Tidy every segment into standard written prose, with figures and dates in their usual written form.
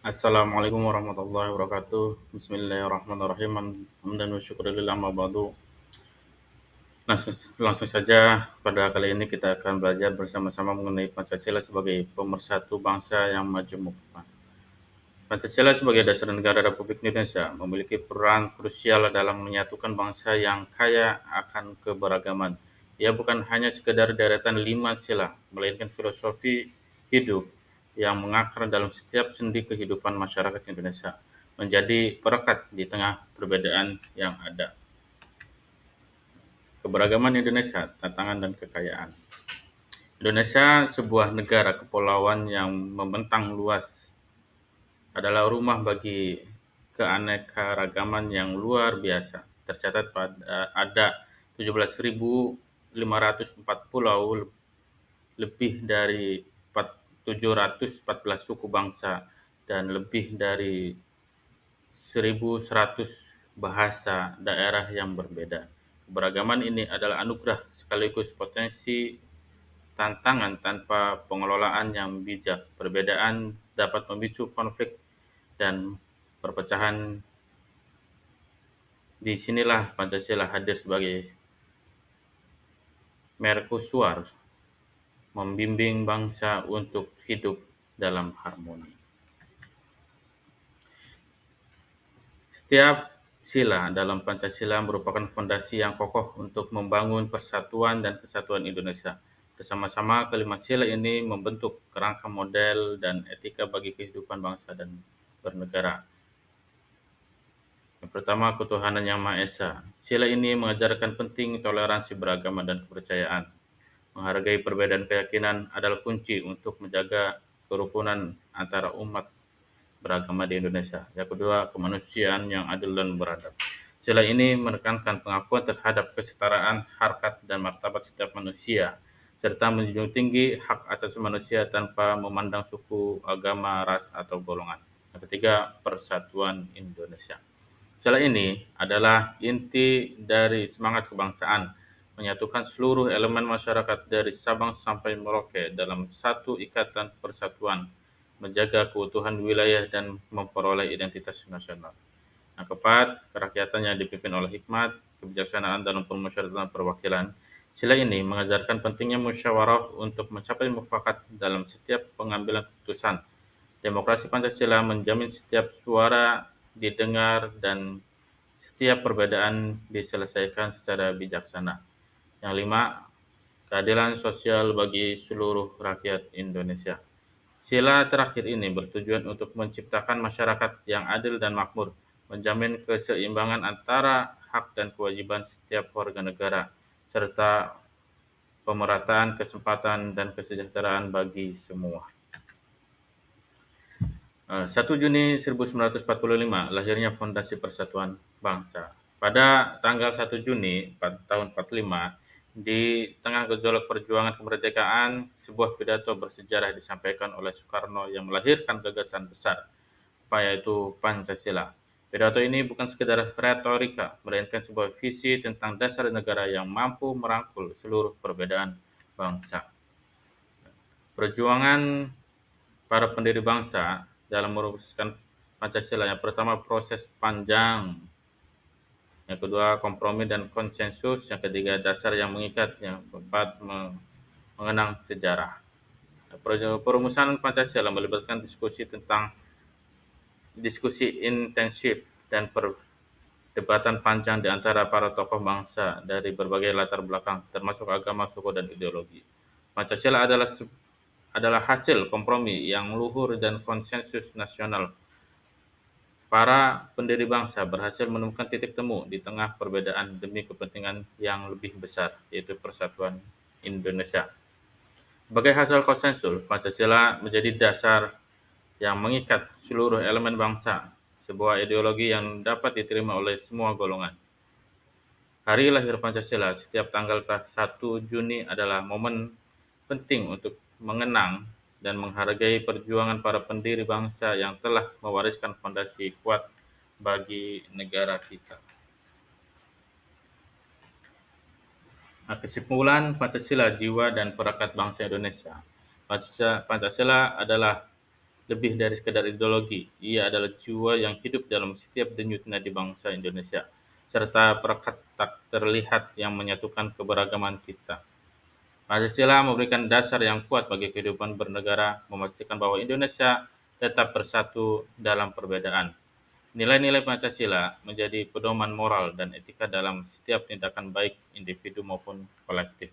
Assalamualaikum warahmatullahi wabarakatuh. Bismillahirrahmanirrahim. Hamdan wa syukurillah amma ba'du. Langsung saja pada kali ini kita akan belajar bersama-sama mengenai Pancasila sebagai pemersatu bangsa yang majemuk. Pancasila sebagai dasar negara Republik Indonesia memiliki peran krusial dalam menyatukan bangsa yang kaya akan keberagaman. Ia bukan hanya sekedar deretan 5 sila, melainkan filosofi hidup yang mengakar dalam setiap sendi kehidupan masyarakat Indonesia, menjadi perekat di tengah perbedaan yang ada. Keberagaman Indonesia, tantangan dan kekayaan. Indonesia, sebuah negara kepulauan yang membentang luas, adalah rumah bagi keanekaragaman yang luar biasa. Tercatat ada 17.504 pulau, lebih dari 714 suku bangsa, dan lebih dari 1.100 bahasa daerah yang berbeda. Keberagaman ini adalah anugerah sekaligus potensi tantangan tanpa pengelolaan yang bijak. Perbedaan dapat memicu konflik dan perpecahan. Di sinilah Pancasila hadir sebagai mercusuar, membimbing bangsa untuk hidup dalam harmoni. Setiap sila dalam Pancasila merupakan fondasi yang kokoh untuk membangun persatuan dan kesatuan Indonesia. Bersama-sama kelima sila ini membentuk kerangka model dan etika bagi kehidupan bangsa dan bernegara. Yang pertama, ketuhanan yang Maha Esa. Sila ini mengajarkan penting toleransi beragama dan kepercayaan. Menghargai perbedaan keyakinan adalah kunci untuk menjaga kerukunan antara umat beragama di Indonesia. Yang kedua, kemanusiaan yang adil dan beradab. Sila ini menekankan pengakuan terhadap kesetaraan, harkat, dan martabat setiap manusia, serta menjunjung tinggi hak asasi manusia tanpa memandang suku, agama, ras, atau golongan. Yang ketiga, persatuan Indonesia. Sila ini adalah inti dari semangat kebangsaan, menyatukan seluruh elemen masyarakat dari Sabang sampai Merauke dalam satu ikatan persatuan, menjaga keutuhan wilayah dan memperoleh identitas nasional. Yang keempat, kerakyatan yang dipimpin oleh hikmat, kebijaksanaan dalam permusyawaratan perwakilan. Sila ini mengajarkan pentingnya musyawarah untuk mencapai mufakat dalam setiap pengambilan keputusan. Demokrasi Pancasila menjamin setiap suara didengar dan setiap perbedaan diselesaikan secara bijaksana. Yang lima, keadilan sosial bagi seluruh rakyat Indonesia. Sila terakhir ini bertujuan untuk menciptakan masyarakat yang adil dan makmur, menjamin keseimbangan antara hak dan kewajiban setiap warga negara, serta pemerataan kesempatan dan kesejahteraan bagi semua. 1 Juni 1945 lahirnya Fondasi Persatuan Bangsa. Pada tanggal 1 Juni tahun 45, di tengah gejolak perjuangan kemerdekaan, sebuah pidato bersejarah disampaikan oleh Soekarno yang melahirkan gagasan besar, yaitu Pancasila. Pidato ini bukan sekedar retorika, melainkan sebuah visi tentang dasar negara yang mampu merangkul seluruh perbedaan bangsa. Perjuangan para pendiri bangsa dalam merumuskan Pancasila. Yang pertama, proses panjang. Yang kedua, kompromi dan konsensus. Yang ketiga, dasar yang mengikat. Yang keempat, mengenang sejarah. Perumusan Pancasila melibatkan diskusi intensif dan perdebatan panjang di antara para tokoh bangsa dari berbagai latar belakang, termasuk agama, suku, dan ideologi. Pancasila adalah hasil kompromi yang luhur dan konsensus nasional. Para pendiri bangsa berhasil menemukan titik temu di tengah perbedaan demi kepentingan yang lebih besar, yaitu persatuan Indonesia. Sebagai hasil konsensus, Pancasila menjadi dasar yang mengikat seluruh elemen bangsa, sebuah ideologi yang dapat diterima oleh semua golongan. Hari lahir Pancasila setiap tanggal 1 Juni adalah momen penting untuk mengenang dan menghargai perjuangan para pendiri bangsa yang telah mewariskan fondasi kuat bagi negara kita. Nah, kesimpulan Pancasila jiwa dan perekat bangsa Indonesia. Pancasila adalah lebih dari sekadar ideologi. Ia adalah jiwa yang hidup dalam setiap denyut nadi bangsa Indonesia, serta perekat tak terlihat yang menyatukan keberagaman kita. Pancasila memberikan dasar yang kuat bagi kehidupan bernegara, memastikan bahwa Indonesia tetap bersatu dalam perbedaan. Nilai-nilai Pancasila menjadi pedoman moral dan etika dalam setiap tindakan baik individu maupun kolektif.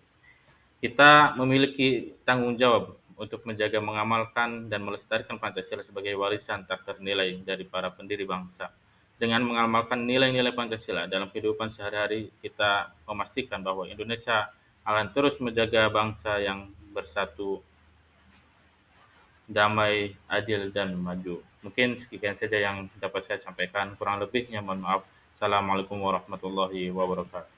Kita memiliki tanggung jawab untuk menjaga, mengamalkan, dan melestarikan Pancasila sebagai warisan tak ternilai dari para pendiri bangsa. Dengan mengamalkan nilai-nilai Pancasila dalam kehidupan sehari-hari, kita memastikan bahwa Indonesia akan terus menjaga bangsa yang bersatu, damai, adil, dan maju. Mungkin sekian saja yang dapat saya sampaikan. Kurang lebihnya mohon maaf. Assalamualaikum warahmatullahi wabarakatuh.